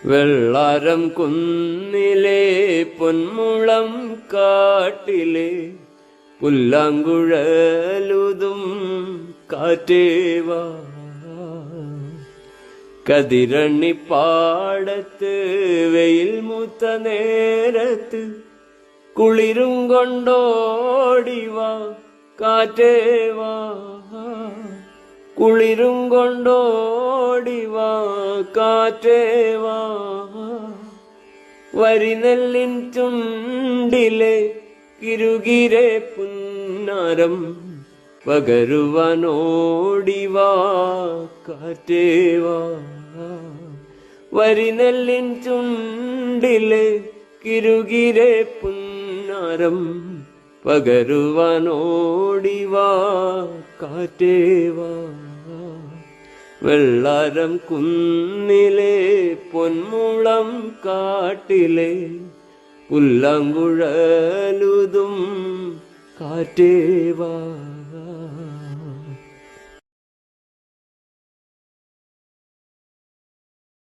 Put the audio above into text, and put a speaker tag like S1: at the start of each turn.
S1: വെള്ളാരം കുന്നിലെ പൊന്മുളം കാട്ടിലെ പുല്ലാങ്കുഴലുതും കാറ്റേവാ. കതിരണി പാടത്ത് വെയിൽ മൂത്ത നേരത്ത് കുളിരും കൊണ്ടോടിവാ കാറ്റേവാ. കുളിരും കൊണ്ടോടിവാ കാറ്റേവാ. വരിനെല്ലിൻ ചുണ്ടിലെ കിരുകിരെ പുന്നാരം പകരുവാനോടിവാ കാറ്റേവാ. വരിനെല്ലിൻ ചുണ്ടിലെ കിരുകിരെ പുന്നാരം പകരുവാനോടിവാ കാറ്റേവാ. വെള്ളാരം കുന്നിലെ പൊന്മുളം കാട്ടിലെ പുല്ലാങ്കുഴലുതും കാറ്റേവാ.